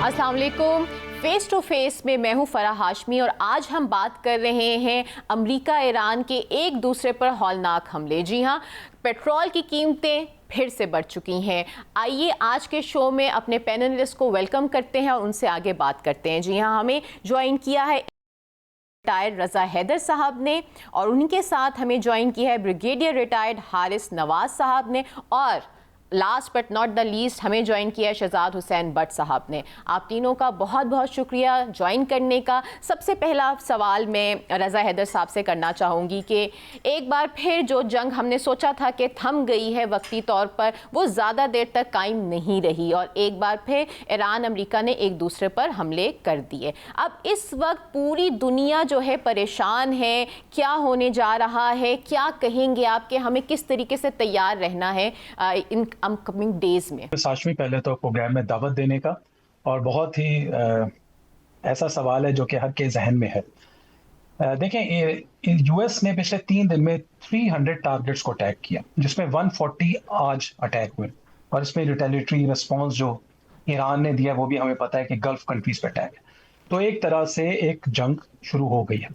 अस्सलाम वालेकुम। Face to face में मैं हूं फराह हाशमी और आज हम बात कर रहे हैं अमेरिका ईरान के एक दूसरे पर हौलनाक हमले। जी हां, पेट्रोल की कीमतें फिर से बढ़ चुकी हैं। आइए आज के शो में अपने पैनलिस्ट को वेलकम करते हैं और उनसे आगे बात करते हैं। जी हां, हमें ज्वाइन किया है रिटायर्ड रज़ा हैदर साहब ने और उन्हीं के साथ हमें ज्वाइन किया है ब्रिगेडियर रिटायर्ड हारिस नवाज साहब ने और last but not the least हमें ज्वाइन किया है शहजाद हुसैन भट्ट साहब ने। आप तीनों का बहुत बहुत शुक्रिया ज्वाइन करने का। सबसे पहला सवाल मैं रज़ा हैदर साहब से करना चाहूँगी कि एक बार फिर जो जंग हमने सोचा था कि थम गई है वक्ती तौर पर, वो ज़्यादा देर तक कायम नहीं रही और एक बार फिर ईरान अमेरिका ने एक दूसरे पर हमले कर दिए। अब इस वक्त पूरी दुनिया जो है परेशान है। क्या होने जा रहा है, क्या कहेंगे आप कि हमें किस तरीके से तैयार रहना है इन अपकमिंग डेज में? हाशमी, पहले तो प्रोग्राम में दावत देने का, और बहुत ही ऐसा सवाल है जो कि हर के जहन में है। देखें, यूएस ने पिछले 3 दिन में 300 टारगेट्स को अटैक किया, जिसमें 140 आज अटैक हुए और इसमें रिटेलिटरी रिस्पॉन्स जो ईरान ने दिया वो भी हमें पता है कि गल्फ कंट्रीज पे अटैक है। तो एक तरह से एक जंग शुरू हो गई है।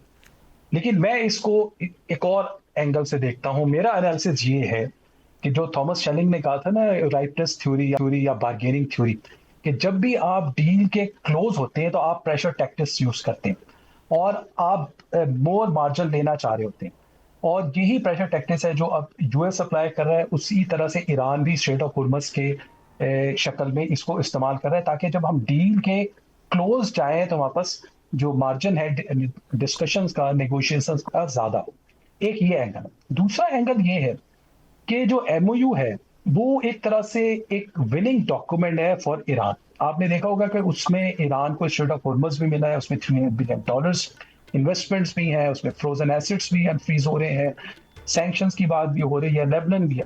लेकिन मैं इसको एक और एंगल से देखता हूँ। मेरा एनालिसिस ये है कि जो थॉमस शेलिंग ने कहा था ना, राइटनेस थ्योरी या बार्गेनिंग थ्योरी, कि जब भी आप डील के क्लोज होते हैं तो आप प्रेशर टैक्टिक्स यूज करते हैं और आप मोर मार्जिन लेना चाह रहे होते हैं, और यही प्रेशर टैक्टिक्स है जो अब यूएस अप्लाई कर रहा है। उसी तरह से ईरान भी स्ट्रेट ऑफ हुर्मुज़ के शक्ल में इसको इस्तेमाल कर रहा है, ताकि जब हम डील के क्लोज जाएं तो वापस जो मार्जिन है डिस्कशंस का, नेगोशिएशंस का, ज्यादा हो। एक ये एंगल है। दूसरा एंगल ये है कि जो एमओयू है वो एक तरह से एक विनिंग डॉक्यूमेंट है फॉर ईरान। आपने देखा होगा कि उसमें ईरान को स्ट्रेट ऑफ हुर्मुज़ भी मिला है, उसमें $300 बिलियन इन्वेस्टमेंट्स भी हैं, उसमें फ्रोजन एसेट्स भी अनफ्रीज हो रहे हैं, सैंक्शंस की बात भी हो रही है, लेबनान भी है।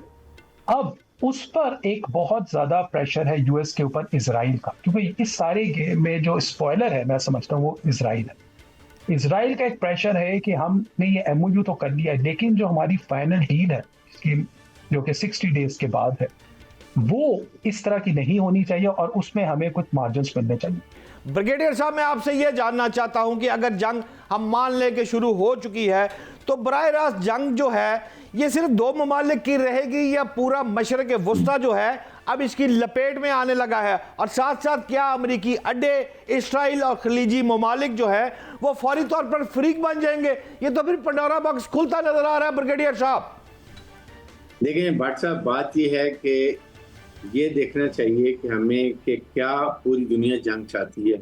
अब उस पर एक बहुत ज्यादा प्रेशर है यूएस के ऊपर इजराइल का, क्योंकि इस सारे गेम में जो स्पॉइलर है मैं समझता हूँ वो इजराइल है। इजराइल का एक प्रेशर है कि हमने ये एमओयू तो कर लिया है, लेकिन जो हमारी फाइनल डील है जो कि 60 डेज के बाद है, वो इस तरह की नहीं होनी चाहिए और उसमें हमें कुछ मार्जिन मिलने चाहिए। ब्रिगेडियर साहब, मैं आपसे यह जानना चाहता हूं कि अगर जंग हम मान लें कि शुरू हो चुकी है, तो बराह रास्त जंग जो है ये सिर्फ 2 ममालिक की रहेगी या पूरा मशरक़ वुस्ता जो है अब इसकी लपेट में आने लगा है? और साथ साथ क्या अमरीकी अड्डे, इसराइल और खलीजी ममालिक जो है वो फौरी तौर पर फ्रीक बन जाएंगे? ये तो फिर पंडोरा बॉक्स खुलता नजर आ रहा है ब्रिगेडियर साहब। देखें भट्ट साहब, बात यह है कि ये देखना चाहिए कि हमें कि क्या पूरी दुनिया जंग चाहती है।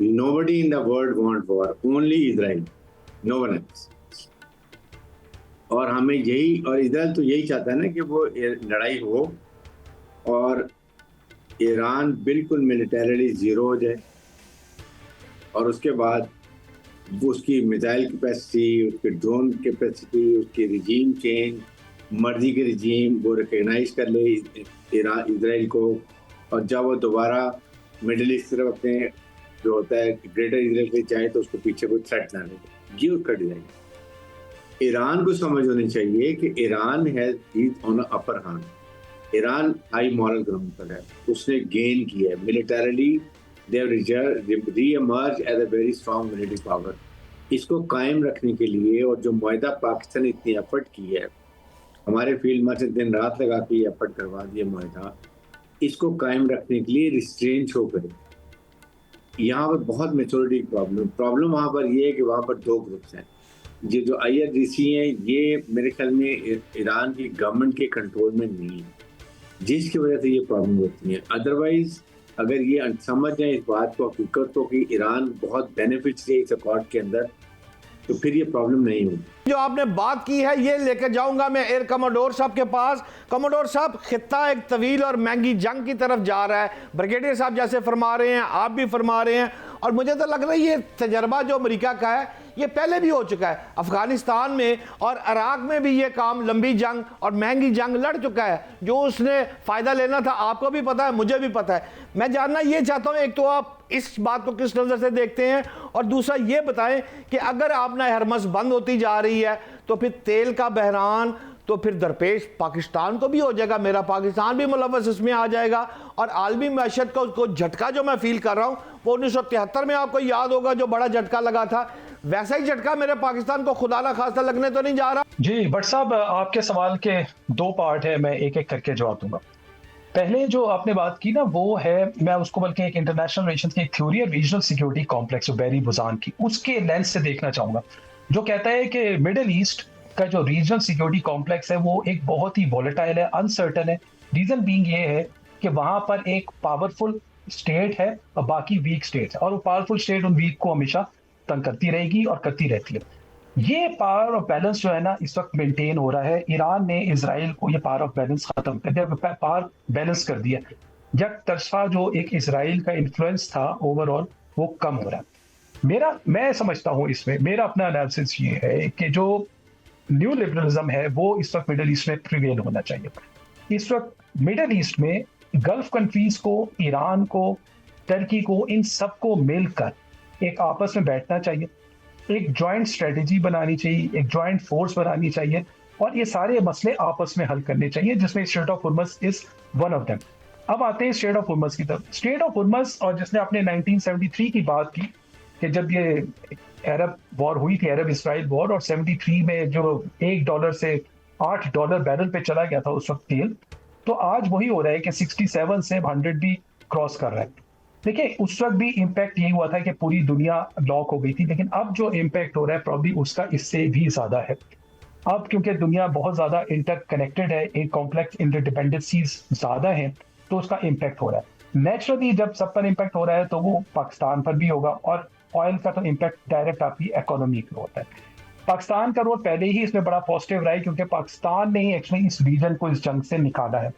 Nobody in the world want war, only Israel, no one else. और हमें यही, और इजराइल तो यही चाहता है ना कि वो लड़ाई हो और ईरान बिल्कुल मिलिटरीली जीरो हो जाए, और उसके बाद उसकी मिसाइल कैपेसिटी, उसकी ड्रोन कैपेसिटी, उसकी रिजीम चेंज, मर्जी के रिजीम वो रिकग्नाइज कर ले इजराइल को, और जब वो दोबारा मिडिल ईस्ट तरफ अपने जो होता है ग्रेटर इजराइल पे जाए तो उसको पीछे कोई थ्रेट ना लगे। ये उसका डिजाइन है। ईरान को समझ होनी चाहिए कि Iran has on upper hand. Iran high moral ground पर है, उसने गेन किया है militarily, they have reemerge as a very strong military power. इसको कायम रखने के लिए, और जो मुआहदा पाकिस्तान ने इतनी एफर्ट की है, हमारे फील्ड मार्शल दिन रात लगा के ये एफर्ट करवा दिया मुआहदा, इसको कायम रखने के लिए रिस्ट्रेन शो करें। यहाँ पर बहुत मेच्योरिटी प्रॉब्लम वहाँ पर ये है कि वहाँ पर 2 ग्रुप्स हैं। ये जो IRGC हैं, ये मेरे ख्याल में ईरान की गवर्नमेंट के कंट्रोल में नहीं है, जिसकी वजह से ये प्रॉब्लम होती है। अदरवाइज अगर ये समझ जाए इस बात को, हकीकत को, कि ईरान बहुत बेनिफिट्स है इस अकॉर्ड के अंदर, तो फिर ये प्रॉब्लम नहीं होगी। जो आपने बात की है ये लेकर जाऊंगा मैं एयर कमोडोर साहब के पास। कमोडोर साहब, खित्ता एक तवील और महंगी जंग की तरफ जा रहा है। ब्रिगेडियर साहब जैसे फरमा रहे हैं, आप भी फरमा रहे हैं, और मुझे तो लग रहा है ये तजर्बा जो अमेरिका का है ये पहले भी हो चुका है। अफगानिस्तान में और इराक में भी ये काम, लंबी जंग और महंगी जंग लड़ चुका है। जो उसने फ़ायदा लेना था आपको भी पता है, मुझे भी पता है। मैं जानना ये चाहता हूँ, एक तो आप इस बात को किस नज़र से देखते हैं, और दूसरा ये बताएं कि अगर आपना हरमस बंद होती जा रही है तो फिर तेल का बहरान, तो फिर दरपेश पाकिस्तान को भी हो जाएगा, मेरा पाकिस्तान भी मुलव्वस इसमें आ जाएगा। और आलमी मैशत का उसको झटका जो मैं फील कर रहा हूँ वो 1973 में आपको याद होगा जो बड़ा झटका लगा था, वैसा ही झटका मेरे पाकिस्तान को खुदा ना खास्ता लगने तो नहीं जा रहा। जी भट्ट साहब, आपके सवाल के दो पार्ट है, मैं एक एक करके जवाब दूंगा। पहले जो आपने बात की ना वो है, मैं उसको बल्कि एक इंटरनेशनल रिलेशंस की एक थ्योरी है रीजनल सिक्योरिटी कॉम्प्लेक्स बैरी बुजान की, उसके लेंस से देखना चाहूंगा, जो कहता है कि मिडिल ईस्ट का जो रीजनल सिक्योरिटी कॉम्प्लेक्स है वो एक बहुत ही वॉलेटाइल है, अनसर्टन है। रीजन बीइंग ये है कि वहां पर एक पावरफुल स्टेट है और बाकी वीक स्टेट है, और वो पावरफुल स्टेट उन वीक को हमेशा तंग करती रहेगी और करती रहती है। ये पावर ऑफ बैलेंस जो है ना इस वक्त मेंटेन हो रहा है। ईरान ने इजराइल को ये पावर ऑफ बैलेंस खत्म कर दिया, पावर बैलेंस कर दिया। जब तरफा जो एक इजराइल का इन्फ्लुएंस था ओवरऑल वो कम हो रहा है। मैं समझता हूँ इसमें मेरा अपना एनालिसिस ये है कि जो न्यू लिबरलिज्म है वो इस वक्त मिडिल ईस्ट में प्रिवेल होना चाहिए। इस वक्त मिडिल ईस्ट में गल्फ कंट्रीज को, ईरान को, टर्की को, इन सबको मिलकर एक आपस में बैठना चाहिए, एक जॉइंट स्ट्रेटेजी बनानी चाहिए, एक जॉइंट फोर्स बनानी चाहिए और ये सारे मसले आपस में हल करने चाहिए, जिसमें strait of Hormuz is one of them. अब आते हैं स्ट्रेट ऑफ हुर्मुज़ की तरफ। स्ट्रेट ऑफ हुर्मुज़, और जिसने आपने 1973 की बात की कि जब ये अरब वॉर हुई थी, अरब इसराइल वॉर, और 73 में जो $1 से $8 बैरल पे चला गया था उस वक्त तेल, तो आज वही हो रहा है कि 67 से 100 भी क्रॉस कर रहा है। देखिए उस वक्त भी इम्पैक्ट यही हुआ था कि पूरी दुनिया लॉक हो गई थी, लेकिन अब जो इम्पैक्ट हो रहा है प्रॉब्ली उसका इससे भी ज्यादा है। अब क्योंकि दुनिया बहुत ज्यादा इंटरकनेक्टेड है, एक कॉम्प्लेक्स इंटरडिपेंडेंसीज ज्यादा है, तो उसका इम्पैक्ट हो रहा है। नेचुरली जब सब पर इम्पैक्ट हो रहा है तो वो पाकिस्तान पर भी होगा, और ऑयल का तो इम्पैक्ट डायरेक्ट आपकी इकोनॉमी पर होता है। पाकिस्तान का रोल पहले ही इसमें बड़ा पॉजिटिव रहा है, क्योंकि पाकिस्तान ने ही एक्चुअली इस रीजन को इस जंग से निकाला है।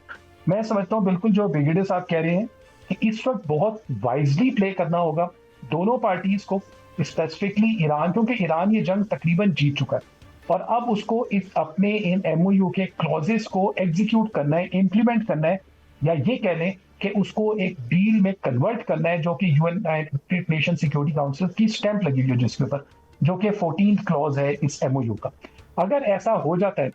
मैं समझता हूँ बिल्कुल जो ब्रिगेडियर साहब कह रहे हैं कि इस वक्त बहुत वाइजली प्ले करना होगा दोनों पार्टीज को, स्पेसिफिकली ईरान, क्योंकि ईरान ये जंग तकरीबन जीत चुका है और अब उसको इस अपने इन MOU के क्लॉजेस को एग्जीक्यूट करना है, इम्प्लीमेंट करना है, या ये कह लें कि उसको एक डील में कन्वर्ट करना है, जो कि यूनाइटेड नेशन सिक्योरिटी काउंसिल की स्टैंप लगी हुई है जिसके ऊपर, जो कि 14th क्लॉज है इस MOU का। अगर ऐसा हो जाता है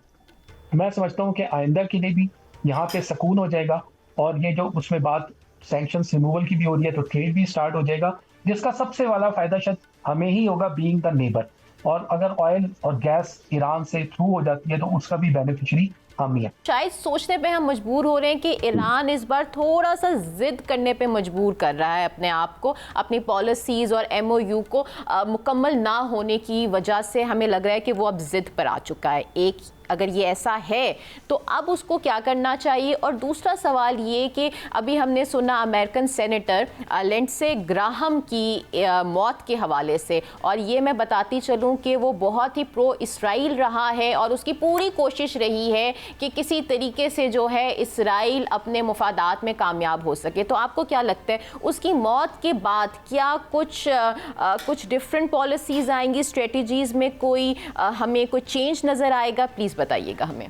मैं समझता हूँ कि आइंदा के लिए भी यहाँ पे सुकून हो जाएगा, और ये जो उसमें बात सैंक्शंस रिमूवल की भी हो रही है तो ट्रेड भी स्टार्ट हो जाएगा, जिसका सबसे वाला फायदा शायद हमें ही होगा बीइंग द नेबर। और अगर ऑयल और गैस ईरान से थ्रू हो जाती है तो उसका भी बेनिफिशियरी हम ही है। शायद सोचने पे हम मजबूर हो रहे हैं कि ईरान इस बार थोड़ा सा जिद करने पे मजबूर कर रहा है अपने आप को, अपनी पॉलिसीज और MOU को मुकम्मल ना होने की वजह से हमें लग रहा है कि वो अब जिद पर आ चुका है। एक अगर ये ऐसा है तो अब उसको क्या करना चाहिए? और दूसरा सवाल ये कि अभी हमने सुना अमेरिकन सेनेटर लिंडसे ग्राहम की मौत के हवाले से, और ये मैं बताती चलूँ कि वो बहुत ही प्रो इसराइल रहा है और उसकी पूरी कोशिश रही है कि किसी तरीके से जो है इसराइल अपने मुफादात में कामयाब हो सके। तो आपको क्या लगता है उसकी मौत के बाद क्या कुछ डिफरेंट पॉलिसीज़ आएंगी, स्ट्रेटजीज़ में कोई हमें कोई चेंज नज़र आएगा? प्लीज़ बताइएगा हमें।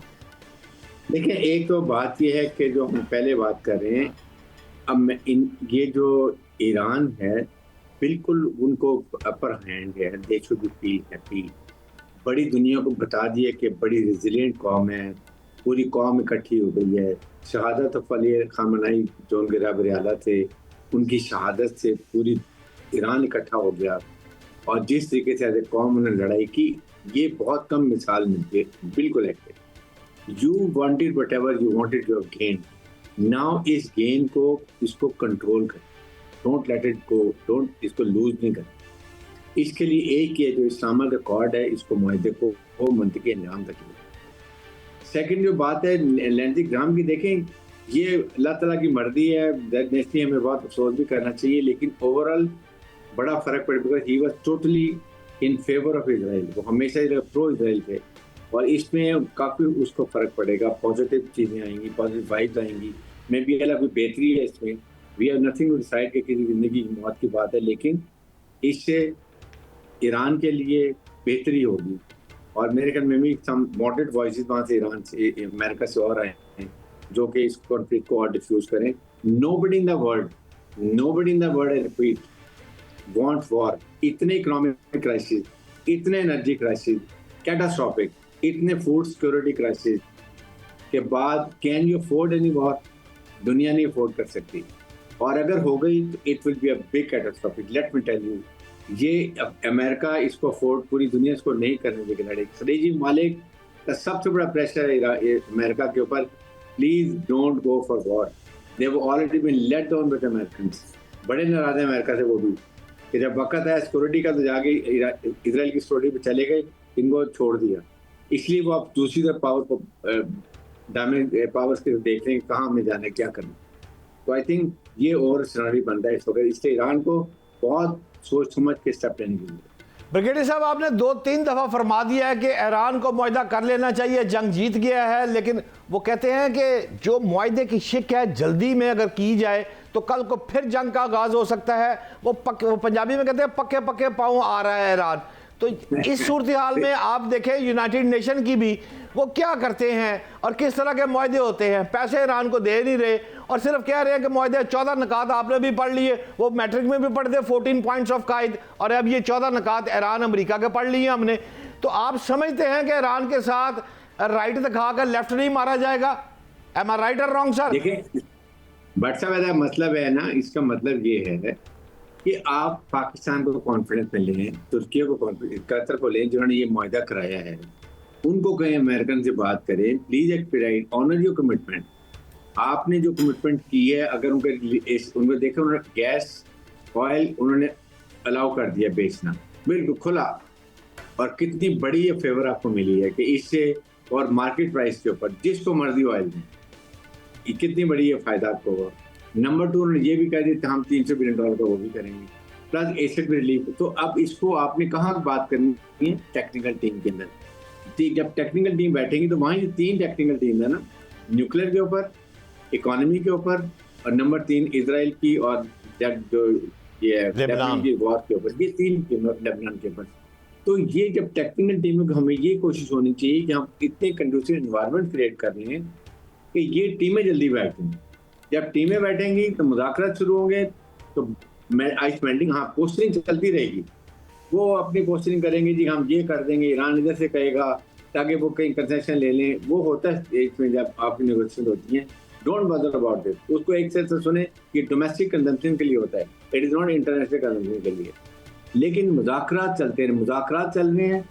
देखिए, एक तो बात यह है कि जो हम पहले बात कर रहे हैं, अब ये जो ईरान है बिल्कुल उनको अपर हैंड है, they should be feel happy. बड़ी दुनिया को बता दिया कि बड़ी रेजिलिएंट कौम है, पूरी कौम इकट्ठी हो गई है। शहादत अली खामनेई जो उनके रहबर आला थे, उनकी शहादत से पूरी ईरान इकट्ठा हो गया, और जिस तरीके से एज कौम उन्होंने लड़ाई की, ये बहुत कम मिसाल मिलती है। बिल्कुल active, you wanted whatever you wanted your gain, now इस गेन को इसको कंट्रोल कर, don't let it go, don't इसको लूज नहीं कर। इसके लिए एक ये जो इस्लामिक रिकॉर्ड है, इसको मुआहदे को वो मंतकी अंजाम तक। सेकंड जो बात है लिंडसे ग्राहम की, देखें ये अल्लाह ताला की मर्जी है, नेचुरली हमें बहुत अफसोस भी करना चाहिए, लेकिन ओवरऑल बड़ा फर्क पड़े, because he was totally in favour of Israel. वो हमेशा प्रो इजराइल थे, और इसमें काफ़ी उसको फ़र्क पड़ेगा, पॉजिटिव चीज़ें आएंगी, पॉजिटिव वाइब्स आएंगी। मे बी अल्लाह कोई बेहतरी है इसमें, we have nothing to decide कि किसी ज़िंदगी की मौत की बात है, लेकिन इससे ईरान के लिए बेहतरी होगी। और मेरे ख्याल में भी सम मॉडरेट वॉइसेस वहाँ से ईरान से, अमेरिका से और आए हैं जो कि इस कॉन्फ्लिक्ट को और डिफ्यूज करें। Nobody in the world I repeat want war. इतने इकोनॉमिक क्राइसिस, इतने एनर्जी क्राइसिस कैटास्ट्रॉफिक, इतने फूड सिक्योरिटी क्राइसिस, के बाद can you afford any war? दुनिया नहीं अफोर्ड कर सकती, और अगर हो गई तो it will be a big catastrophic. Let me tell you, ये अमेरिका इसको अफोर्ड, पूरी दुनिया इसको नहीं करने देगी लड़ाई। खलीजी मालिक का सबसे बड़ा प्रेशर है अमेरिका के ऊपर, please don't go for war. They have already been let down by the Americans. बड़े नाराज हैं अमेरिका से वो भी, कि जब वक्त आया सिक्योरिटी का तो जाके इजराइल की सिक्योरिटी पे चले गए, इनको छोड़ दिया। इसलिए वो आप दूसरी तरफ पावर्स के देख रहे हैं कहाँ हमें जाना है, क्या करना। तो आई थिंक ये और सिनेरियो बनता है इस वक्त, इसलिए ईरान को बहुत सोच समझ के स्टेप लेने की जरूरत है। ब्रिगेडियर साहब, आपने 2-3 दफ़ा फरमा दिया है कि ईरान को मुआहदा कर लेना चाहिए, जंग जीत गया है, लेकिन वो कहते हैं कि जो मुआहदे की शिक है जल्दी में अगर की जाए तो कल को फिर जंग का आगाज़ हो सकता है। वो पंजाबी में कहते हैं पक्के पक्के पाँव आ रहा है ईरान। तो इस सूरत हाल में आप देखें यूनाइटेड नेशन की भी वो क्या करते हैं और किस तरह के मुआहदे होते हैं। पैसे ईरान को दे नहीं रहे और सिर्फ कह रहे हैं कि मुआहदे 14 नकात आपने भी पढ़ लिए, वो मैट्रिक में भी पढ़ते 14 पॉइंट्स ऑफ कायद, और अब ये 14 नकात ईरान अमेरिका के पढ़ लिए हमने। तो आप समझते हैं कि ईरान के साथ राइट दिखाकर लेफ्ट नहीं मारा जाएगा? एम आई राइट और रॉन्ग सर? देखिए भट्ट साहब, ऐसा मतलब है ना, इसका मतलब ये है कि आप पाकिस्तान को कॉन्फिडेंस में लें, तुर्की को कॉन्फिडेंस, कतर को लें जिन्होंने ये मुआहदा कराया है, उनको कहें अमेरिकन से बात करें, please expedite, honour your commitment. आपने जो कमिटमेंट की है, अगर उनको देखें, उन्होंने गैस ऑयल उन्होंने अलाउ कर दिया बेचना बिल्कुल खुला, और कितनी बड़ी ये फेवर आपको मिली है कि इससे, और मार्केट प्राइस के ऊपर जिसको मर्जी ऑयल में, कितनी बड़ी ये फायदा आपको होगा। नंबर 2, उन्होंने ये भी कह दिया हम $300 बिलियन का वो भी करेंगे, प्लस एसेट रिलीफ। तो अब इसको आपने कहाँ बात करनी है? टेक्निकल टीम के अंदर। जब टेक्निकल टीम बैठेगी तो वहाँ 3 टेक्निकल टीम है ना, न्यूक्लियर के ऊपर, इकोनॉमी के ऊपर, और नंबर 3 इजराइल की, और जो ये वॉर के ऊपर, ये 3 टीम लेबनान के ऊपर। तो ये जब टेक्निकल टीम में हमें ये कोशिश होनी चाहिए कि हम इतने कंडूसिव एनवायरनमेंट क्रिएट कर रहे हैं कि ये टीमें जल्दी बैठें। जब टीमें बैठेंगी तो मुज़ाकरात शुरू होंगे, तो आइस मेल्टिंग, हाँ पोस्टरिंग चलती रहेगी, वो अपनी पोस्टरिंग करेंगे, जी हम ये कर देंगे, ईरान इधर से कहेगा ताकि वो कहीं कंसेशन ले लें। वो होता है इसमें जब आपकी नेगोशिएशन होती है। डोंट बदर अबाउट दिस, उसको एक से सुने कि डोमेस्टिक कंजम्पशन के लिए होता है, it is not international consumption के लिए। लेकिन मुज़ाकरात चलते हैं, मुज़ाकरात चल रहे हैं,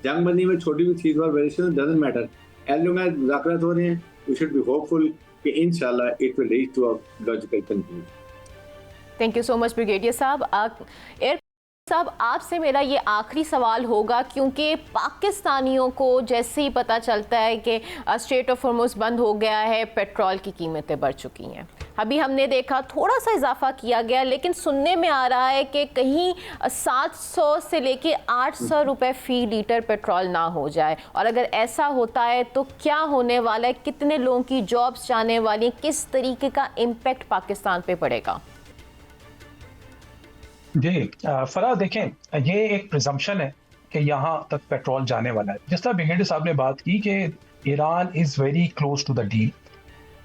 जंगबंदी में छोटी भी चीज़ और variation doesn't matter, as long as मुज़ाकरात हो रहे हैं, वी शुड बी होपफुल कि इंशाल्लाह it will reach to a logical conclusion. Thank you so much brigadier साहब। एयर साहब, आपसे मेरा ये आखिरी सवाल होगा, क्योंकि पाकिस्तानियों को जैसे ही पता चलता है कि स्ट्रेट ऑफ हॉर्मुज़ बंद हो गया है, पेट्रोल की कीमतें बढ़ चुकी हैं। अभी हमने देखा थोड़ा सा इजाफा किया गया, लेकिन सुनने में आ रहा है कि कहीं 700 से लेके 800 रुपए फ़ी लीटर पेट्रोल ना हो जाए, और अगर ऐसा होता है तो क्या होने वाला है, कितने लोगों की जॉब्स जाने वाली, किस तरीके का इम्पेक्ट पाकिस्तान पे पड़ेगा? जी फराह, देखें ये एक प्रिजम्पशन है कि यहाँ तक पेट्रोल जाने वाला है। जिस तरह ब्रिगेडियर साहब ने बात की कि Iran is very close to the deal,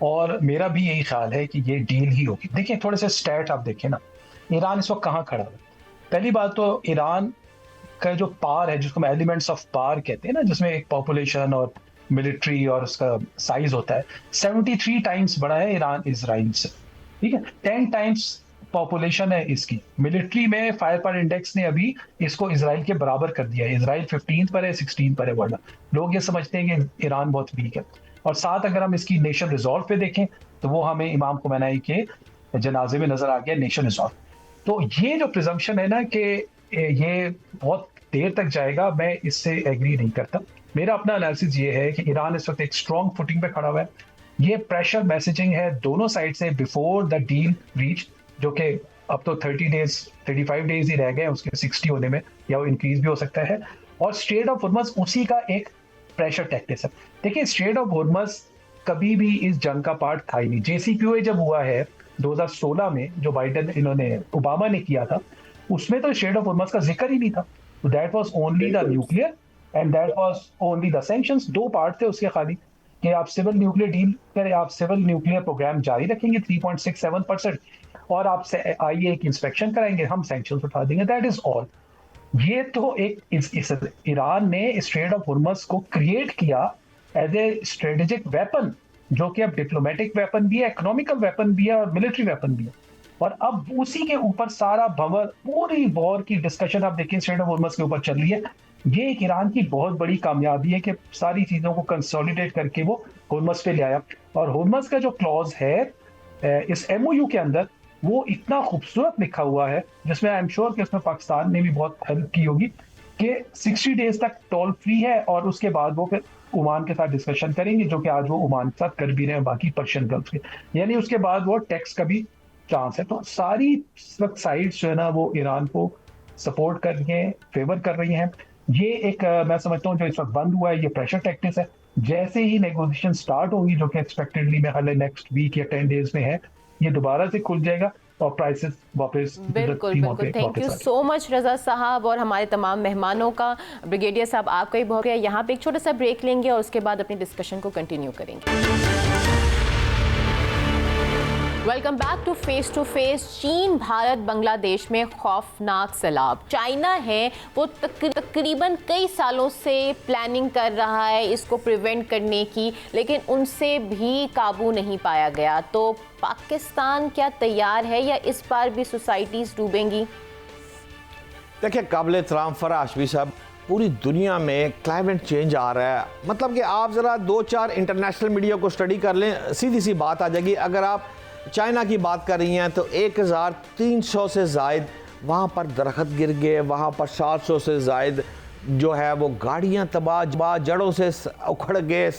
और मेरा भी यही ख्याल है कि ये डील ही होगी। देखिए थोड़े से स्टैट आप देखें ना, ईरान इस वक्त कहाँ खड़ा है। पहली बात तो ईरान का जो पावर है, जिसको हम एलिमेंट्स ऑफ पावर कहते हैं ना, जिसमें एक पॉपुलेशन और मिलिट्री और उसका साइज होता है, 73 टाइम्स बड़ा है ईरान इजराइल से, ठीक है। 10 टाइम्स पॉपुलेशन है इसकी। मिलिट्री में फायर पावर इंडेक्स ने अभी इसको इजराइल के बराबर कर दिया है। इजराइल 15 पर है, 16 पर है वर्ल्ड। लोग ये समझते हैं कि ईरान बहुत वीक है। और साथ अगर हम इसकी नेशन रिजॉल्व पे देखें तो वो हमें इमाम खुमैनी के जनाजे में नजर आ गया, नेशन रिजॉल्व। तो ये जो प्रिजम्पशन है ना कि ये बहुत देर तक जाएगा, मैं इससे एग्री नहीं करता। मेरा अपना एनालिसिस ये है कि ईरान इस वक्त एक स्ट्रॉन्ग फुटिंग पे खड़ा हुआ है। ये प्रेशर मैसेजिंग है दोनों साइड से बिफोर द डील रीच, जो कि अब तो 35 डेज ही रह गए उसके 60 होने में, या वो इंक्रीज भी हो सकता है। और स्ट्रेट ऑफ हॉर्मज़ उसी का एक प्रेशर टैक्टिस है। देखिए स्ट्रेट ऑफ हॉर्मज़ कभी भी इस जंग का पार्ट था ही नहीं। JCPOA जब हुआ है 2016 में, जो बाइडन ओबामा ने किया था, उसमें तो स्ट्रेट ऑफ हॉर्मज़ का जिक्र ही नहीं था। That was only the nuclear and that was only the sanctions. 2 part थे उसके खाली, कि आप सिविल न्यूक्लियर डील करें, आप सिविल न्यूक्लियर प्रोग्राम जारी रखेंगे 3.67%, और आपसे आइए एक इंस्पेक्शन कराएंगे, हम सैंक्शंस उठा देंगे, दैट इज ऑल। ये तो एक ईरान ने स्ट्रेट ऑफ हॉर्मज़ को क्रिएट किया एज ए स्ट्रेटेजिक वेपन जो कि अब डिप्लोमेटिक वेपन भी है, इकोनॉमिकल वेपन भी है और मिलिट्री वेपन भी है। और अब उसी के ऊपर सारा भवर पूरी वॉर की डिस्कशन आप देखिए स्ट्रेट ऑफ होर्मुज के ऊपर चल रही है। ये एक ईरान की बहुत बड़ी कामयाबी है कि सारी चीजों को कंसोलिडेट करके वो होर्मुज पे ले आया। और होर्मुज का जो क्लॉज है इस MOU के अंदर वो इतना खूबसूरत लिखा हुआ है, जिसमें आई एम श्योर कि उसमें पाकिस्तान ने भी बहुत हेल्प की होगी, कि 60 डेज तक टोल फ्री है और उसके बाद वो फिर ओमान के साथ डिस्कशन करेंगे, जो कि आज वो ओमान के साथ कर भी रहे हैं, बाकी पर्शियन गल्फ के, यानी उसके बाद वो टैक्स का भी चांस है। तो सारी साइड्स जो है ना वो ईरान को सपोर्ट कर रही हैं, फेवर कर रही हैं। ये एक मैं समझता हूँ जो इस वक्त बंद हुआ है ये प्रेशर टैक्टिक्स है। जैसे ही नेगोशिएशन स्टार्ट होगी, जो कि एक्सपेक्टेडली में हाल नेक्स्ट वीक या 10 डेज में है, ये दोबारा से खुल जाएगा और प्राइसेस वापस बिल्कुल बिल्कुल। थैंक यू सो मच रजा साहब और हमारे तमाम मेहमानों का। ब्रिगेडियर साहब आपका ही बहुत है। यहाँ पे एक छोटा सा ब्रेक लेंगे और उसके बाद अपनी डिस्कशन को कंटिन्यू करेंगे। Welcome back to face. चीन भारत बांग्लादेश में खौफनाक सैलाब। चाइना है वो तकरीबन कई सालों से प्लानिंग कर रहा है इसको प्रिवेंट करने की, लेकिन उनसे भी काबू नहीं पाया गया। तो पाकिस्तान क्या तैयार है या इस बार भी सोसाइटीज डूबेंगी? देखिए काबिल एहतराम फराह हाशमी साहब, पूरी दुनिया में क्लाइमेट चेंज आ रहा है। मतलब कि आप ज़रा 2-4 इंटरनेशनल मीडिया को स्टडी कर लें, सीधी सी बात आ जाएगी। अगर आप चाइना की बात कर रही हैं तो 1300 से ज़ायद वहाँ पर दरख्त गिर गए, वहाँ पर 700 से ज़ायद जो है वो गाड़ियाँ तबाह जड़ों से उखड़ गए।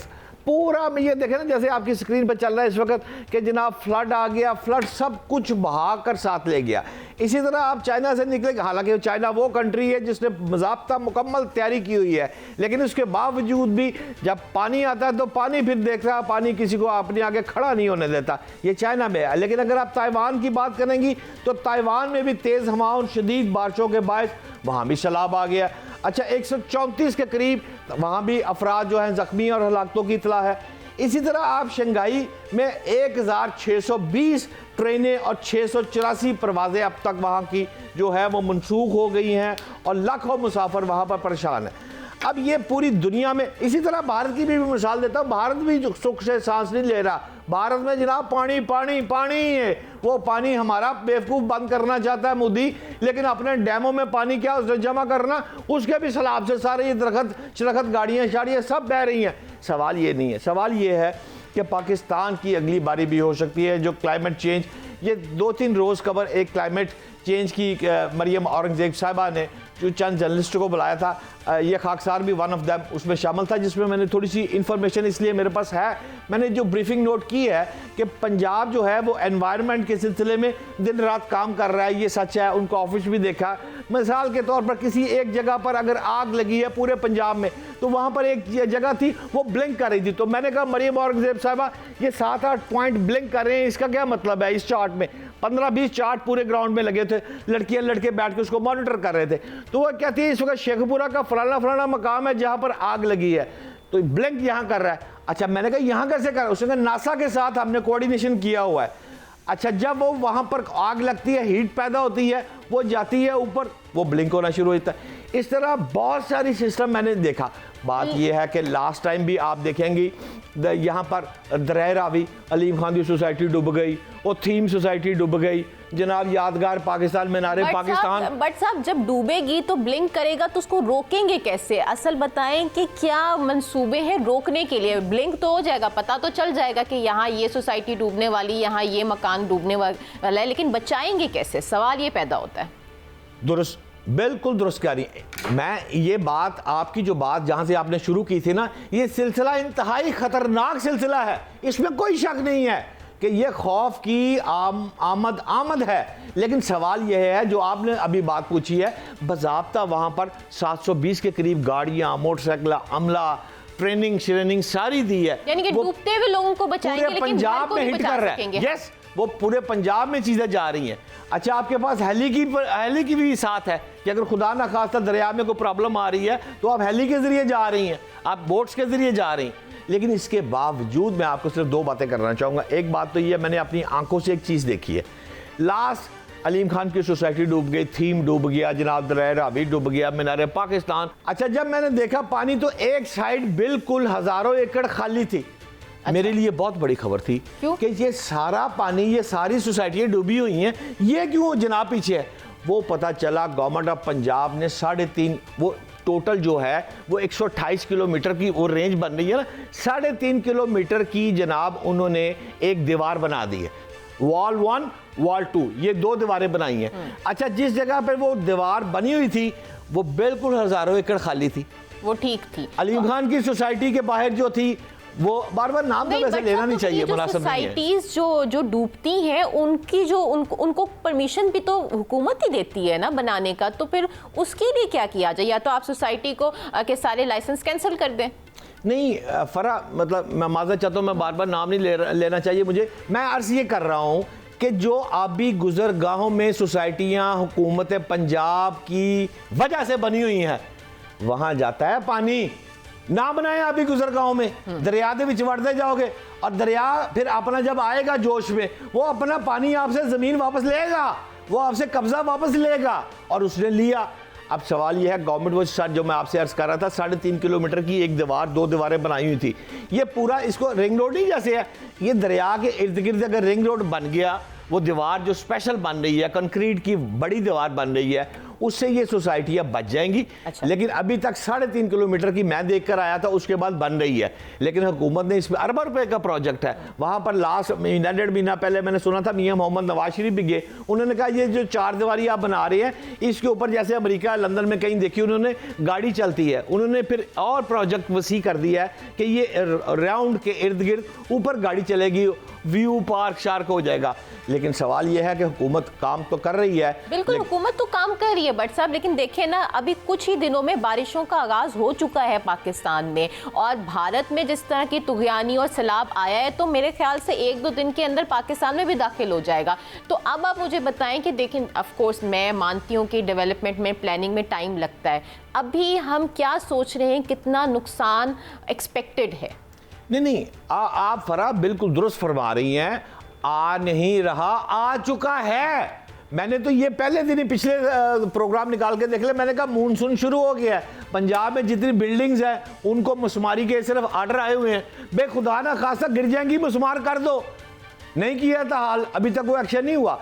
पूरा में ये देखें ना, जैसे आपकी स्क्रीन पर चल रहा है इस वक्त कि जनाब फ्लड आ गया, फ्लड सब कुछ बहा कर साथ ले गया। इसी तरह आप चाइना से निकले, हालांकि चाइना वो कंट्री है जिसने ज़ाब्ता मुकम्मल तैयारी की हुई है, लेकिन उसके बावजूद भी जब पानी आता है तो पानी फिर देख रहा है, पानी किसी को अपने आगे खड़ा नहीं होने देता। ये चाइना में है। लेकिन अगर आप ताइवान की बात करेंगी तो ताइवान में भी तेज़ हवाओं शदीद बारिशों के बायस वहाँ भी सैलाब आ गया। अच्छा 134 के करीब वहाँ भी अफराद जो हैं ज़ख्मी और हलाकतों की इतला है। इसी तरह आप शंघाई में 1620 ट्रेनें और 684 परवाज़ें अब तक वहाँ की जो है वो मनसूख हो गई हैं और लाखों मुसाफिर वहाँ पर परेशान हैं। अब ये पूरी दुनिया में, इसी तरह भारत की भी मिसाल देता हूँ, भारत भी जो सुख से सांस नहीं ले रहा। भारत में जनाब पानी पानी पानी है। वो पानी हमारा बेवकूफ़ बंद करना चाहता है मोदी, लेकिन अपने डैमों में पानी क्या उसने जमा करना, उसके भी सैलाब से सारे ये दरख्त गाड़ियाँ शाड़ियाँ सब बह रही हैं। सवाल ये नहीं है, सवाल ये है कि पाकिस्तान की अगली बारी भी हो सकती है। जो क्लाइमेट चेंज, ये 2-3 रोज़ कवर एक क्लाइमेट चेंज की मरियम औरंगज़ेब साहिबा ने जो चंद जर्नलिस्टों को बुलाया था, ये खाकसार भी वन ऑफ दैम उसमें शामिल था, जिसमें मैंने थोड़ी सी इन्फॉर्मेशन इसलिए मेरे पास है, मैंने जो ब्रीफिंग नोट की है कि पंजाब जो है वो एनवायरनमेंट के सिलसिले में दिन रात काम कर रहा है। ये सच है, उनका ऑफिस भी देखा। मिसाल के तौर पर किसी एक जगह पर अगर आग लगी है पूरे पंजाब में, तो वहाँ पर एक जगह थी वो ब्लिंक कर रही थी। तो मैंने कहा मरियम औरंगज़ेब साहिबा ये 7-8 पॉइंट ब्लिंक कर रहे हैं, इसका क्या मतलब है? इस चार्ट में 15-20 चार्ट पूरे ग्राउंड में लगे थे, लड़कियां लड़के बैठ के उसको मॉनिटर कर रहे थे। तो वो कहती है इस वक्त शेखपुरा का फलाना मकाम है जहां पर आग लगी है, तो ब्लिंक यहां कर रहा है। अच्छा मैंने कहा यहां कैसे कर रहा है? उसने कहा नासा के साथ हमने कोऑर्डिनेशन किया हुआ है। अच्छा जब वो वहां पर आग लगती है, हीट पैदा होती है, वो जाती है ऊपर, वो ब्लिंक होना शुरू होता है। इस तरह बहुत सारी सिस्टम मैंने देखा। बात यह है कि लास्ट टाइम भी आप देखेंगी यहाँ पर दरिया रावी अलीम खान की सोसाइटी डूब गई, वो थीम सोसाइटी डूब गई, जनाब यादगार पाकिस्तान मीनारे पाकिस्तान। बट साहब जब डूबेगी तो ब्लिंक करेगा तो उसको रोकेंगे कैसे? असल बताएं कि क्या मंसूबे हैं रोकने के लिए? ब्लिंक तो हो जाएगा, पता तो चल जाएगा कि यहाँ ये सोसाइटी डूबने वाली, यहाँ ये मकान डूबने वाला है, लेकिन बचाएंगे कैसे? सवाल ये पैदा होता है। दुरुस्त, बिल्कुल दुरुस्त कह रही है। मैं ये बात, आपकी जो बात जहां से आपने शुरू की थी ना, ये सिलसिला इंतहाई खतरनाक सिलसिला है, इसमें कोई शक नहीं है कि ये खौफ की आमद है। लेकिन सवाल यह है जो आपने अभी बात पूछी है, बज़ाब्ता वहां पर 720 के करीब गाड़ियां, मोटरसाइकिल, अमला, ट्रेनिंग सारी दी है, यानी कि डूबते हुए लोगों को बचाएंगे, लेकिन पंजाब में हिट कर रहा है। यस, वो पूरे पंजाब में चीजें जा रही हैं। अच्छा आपके पास हेली की भी साथ है कि अगर खुदा ना खास्ता दरिया में कोई प्रॉब्लम आ रही है तो आप हेली के जरिए जा रही हैं, आप बोट्स के जरिए जा रही हैं। लेकिन इसके बावजूद मैं आपको सिर्फ 2 बातें करना चाहूँगा। एक बात तो ये, मैंने अपनी आंखों से एक चीज़ देखी है। लास्ट अलीम खान की सोसाइटी डूब गई, थीम डूब गया, जनाब दरिया रावी डूब गया, मीनारे पाकिस्तान। अच्छा जब मैंने देखा पानी तो एक साइड बिल्कुल हज़ारों एकड़ खाली थी, मेरे लिए बहुत बड़ी खबर थी क्यों? कि ये सारा पानी, ये सारी सोसाइटियाँ डूबी हुई हैं, ये क्यों जनाब पीछे है? वो पता चला गवर्नमेंट ऑफ पंजाब ने 3.5, वो टोटल जो है वो 128 किलोमीटर की वो रेंज बन रही है ना, 3.5 किलोमीटर की जनाब उन्होंने एक दीवार बना दी है। वॉल 1, वॉल 2, ये 2 दीवारें बनाई हैं। अच्छा, जिस जगह पर वो दीवार बनी हुई थी वो बिल्कुल हज़ारों एकड़ खाली थी, वो ठीक थी। अलीम खान की सोसाइटी के बाहर जो थी, वो बार बार नाम तो वैसे लेना नहीं चाहिए, मुनासिब नहीं है। सोसाइटीज जो डूबती हैं उनकी जो उनको परमिशन भी तो हुकूमत ही देती है ना बनाने का, तो फिर उसके लिए क्या किया जाए? या तो आप सोसाइटी को के सारे लाइसेंस कैंसिल कर दें। नहीं फरा, मतलब मैं माजरत चाहता हूँ, मैं बार बार नाम नहीं लेना चाहिए मुझे। मैं अर्ज ये कर रहा हूँ कि जो आबी गुजरगाहों में सोसाइटियाँ हुकूमत पंजाब की वजह से बनी हुई हैं, वहाँ जाता है पानी। ना बनाए आबी गुजरगाहों में, दरिया के विच वड़ते जाओगे और दरिया फिर अपना जब आएगा जोश में, वो अपना पानी आपसे ज़मीन वापस लेगा, वो आपसे कब्जा वापस लेगा, और उसने लिया। अब सवाल यह है, गवर्नमेंट वो साथ जो मैं आपसे अर्ज कर रहा था, 3.5 किलोमीटर की एक दीवार, 2 दीवारें बनाई हुई थी। ये पूरा इसको रिंग रोड नहीं जैसे है, ये दरिया के इर्द गिर्द अगर रिंग रोड बन गया, वो दीवार जो स्पेशल बन रही है, कंक्रीट की बड़ी दीवार बन रही है, उससे ये सोसाइटियाँ बच जाएंगी। अच्छा। लेकिन अभी तक 3.5 किलोमीटर की मैं देख कर आया था, उसके बाद बन रही है। लेकिन हुकूमत ने इसमें अरबों रुपए का प्रोजेक्ट है। वहाँ पर लास्ट महीना 1.5 महीना पहले मैंने सुना था मियां मोहम्मद नवाज शरीफ भी गए, उन्होंने कहा ये जो 4 दीवारी आप बना रहे हैं, इसके ऊपर जैसे अमेरिका लंदन में कहीं देखी उन्होंने गाड़ी चलती है, उन्होंने फिर और प्रोजेक्ट वसी कर दिया है कि ये राउंड के इर्द गिर्द ऊपर गाड़ी चलेगी, व्यू पार्क शार्क हो जाएगा। लेकिन सवाल यह है कि हुकूमत काम तो कर रही है। बिल्कुल, हुकूमत तो काम कर रही है बट साहब, लेकिन देखिए ना, अभी कुछ ही दिनों में बारिशों का आगाज हो चुका है पाकिस्तान में, और भारत में जिस तरह की तुगयानी और सैलाब आया है, तो मेरे ख्याल से 1-2 दिन के अंदर पाकिस्तान में भी दाखिल हो जाएगा। तो अब आप मुझे बताएं कि देखें, ऑफ कोर्स मैं मानती हूँ कि डेवलपमेंट में, प्लानिंग में टाइम लगता है, अभी हम क्या सोच रहे हैं, कितना नुकसान एक्सपेक्टेड है? नहीं, आप फरा बिल्कुल दुरुस्त फरमा रही हैं। आ नहीं रहा, आ चुका है। मैंने तो ये पहले दिन ही पिछले प्रोग्राम निकाल के देख ले, मैंने कहा मानसून शुरू हो गया है। पंजाब में जितनी बिल्डिंग्स हैं उनको मसुमारी के सिर्फ ऑर्डर आए हुए हैं, बेखुदा ना खासा गिर जाएंगी, मसुमार कर दो। नहीं किया था हाल, अभी तक वो एक्शन नहीं हुआ।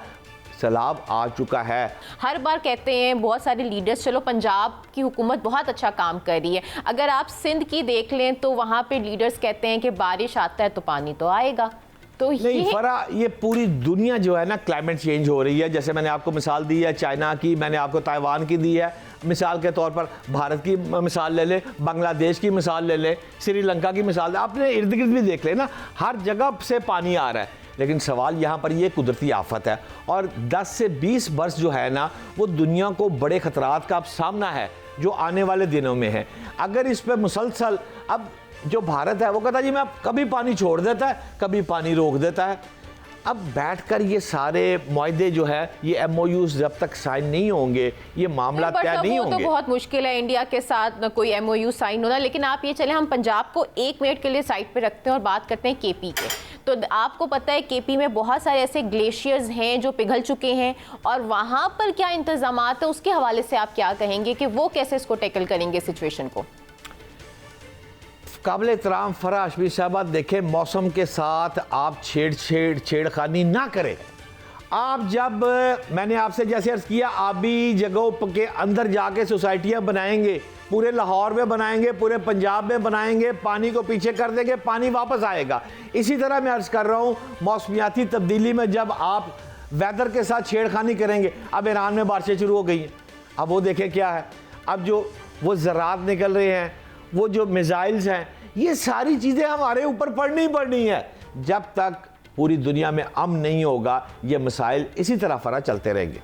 सैलाब आ चुका है। हर बार कहते हैं बहुत सारे लीडर्स, चलो पंजाब की हुकूमत बहुत अच्छा काम कर रही है, अगर आप सिंध की देख लें तो वहाँ पे लीडर्स कहते हैं कि बारिश आता है तो पानी तो आएगा। तो नहीं फरा, ये पूरी दुनिया जो है ना क्लाइमेट चेंज हो रही है। जैसे मैंने आपको मिसाल दी है चाइना की, मैंने आपको ताइवान की दी है, मिसाल के तौर पर भारत की मिसाल ले ले, बांग्लादेश की मिसाल ले ले, श्रीलंका की मिसाल, आपने इर्द गिर्द भी देख ले ना, हर जगह से पानी आ रहा है। लेकिन सवाल यहाँ पर ये कुदरती आफत है, और 10 से 20 वर्ष जो है ना, वो दुनिया को बड़े खतरात का अब सामना है जो आने वाले दिनों में है। अगर इस पर मुसलसल, अब जो भारत है वो कहता है जी मैं कभी पानी छोड़ देता है, कभी पानी रोक देता है। अब बैठकर ये सारे मुआहदे जो है, ये MOUs जब तक साइन नहीं होंगे, ये मामला तय नहीं होंगे। तो बहुत मुश्किल है इंडिया के साथ न कोई MOU साइन होना। लेकिन आप ये चले, हम पंजाब को 1 मिनट के लिए साइड पे रखते हैं और बात करते हैं KP के। तो आपको पता है KP में बहुत सारे ऐसे ग्लेशियर्स हैं जो पिघल चुके हैं, और वहाँ पर क्या इंतजामात है, उसके हवाले से आप क्या कहेंगे कि वो कैसे इसको टैकल करेंगे सिचुएशन को? काबिल एहतराम फरा हाशमी साहब, देखें मौसम के साथ आप छेड़खानी ना करें। आप जब, मैंने आपसे जैसे अर्ज किया, आबी जगहों के अंदर जाके सोसाइटियाँ बनाएंगे, पूरे लाहौर में बनाएंगे, पूरे पंजाब में बनाएंगे, पानी को पीछे कर देंगे, पानी वापस आएगा। इसी तरह मैं अर्ज कर रहा हूँ, मौसमियाती तब्दीली में जब आप वेदर के साथ छेड़खानी करेंगे, अब ईरान में बारिशें शुरू हो गई हैं, अब वो देखें क्या है, अब जो वो ज़रात निकल रहे हैं, वो जो मिसाइल्स हैं, ये सारी चीज़ें हमारे ऊपर पड़नी है। जब तक पूरी दुनिया में अमन नहीं होगा, ये मिसाइल इसी तरह फरा चलते रहेंगे।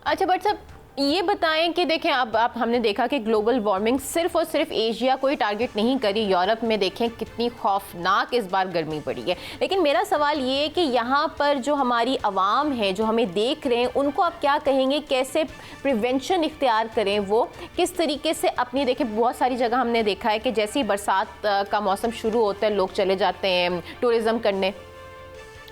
अच्छा बट साहब, ये बताएं कि देखें, अब आप हमने देखा कि ग्लोबल वार्मिंग सिर्फ और सिर्फ एशिया को ही टारगेट नहीं करी, यूरोप में देखें कितनी खौफनाक इस बार गर्मी पड़ी है। लेकिन मेरा सवाल ये है कि यहाँ पर जो हमारी आवाम है, जो हमें देख रहे हैं, उनको आप क्या कहेंगे, कैसे प्रिवेंशन इख्तियार करें, वो किस तरीके से अपनी, देखें बहुत सारी जगह हमने देखा है कि जैसे ही बरसात का मौसम शुरू होता है लोग चले जाते हैं टूरिज़्म करने,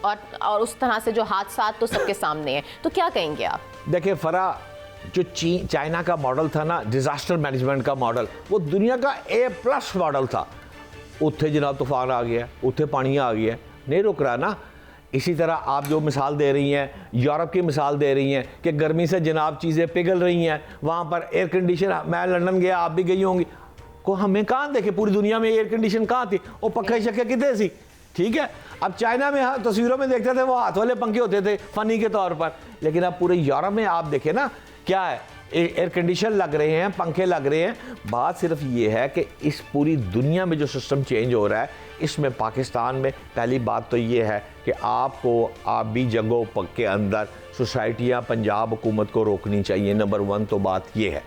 और उस तरह से जो हादसा तो सबके सामने है। तो क्या कहेंगे आप? देखिए फरा, जो चाइना का मॉडल था ना, डिज़ास्टर मैनेजमेंट का मॉडल, वो दुनिया का A+ मॉडल था। उत्थे जनाब तूफान आ गया, उत्थे पानी आ गया, नहीं रुक रहा ना। इसी तरह आप जो मिसाल दे रही हैं, यूरोप की मिसाल दे रही हैं कि गर्मी से जनाब चीज़ें पिघल रही हैं, वहाँ पर एयर कंडीशन, मैं लंदन गया, आप भी गई होंगी, को हमें कहाँ देखे, पूरी दुनिया में एयर कंडीशन कहाँ थी, वो पक्के शक्के कितने सी, ठीक है। अब चाइना में तस्वीरों में देखते थे वो हाथ वाले पंखे होते थे फनी के तौर पर, लेकिन अब पूरे यूरोप में आप देखें ना क्या है, एयर कंडीशन लग रहे हैं, पंखे लग रहे हैं। बात सिर्फ ये है कि इस पूरी दुनिया में जो सिस्टम चेंज हो रहा है, इसमें पाकिस्तान में पहली बात तो ये है कि आपको आबी जगहों के अंदर सोसाइटियाँ पंजाब हुकूमत को रोकनी चाहिए, नंबर 1 तो बात ये है।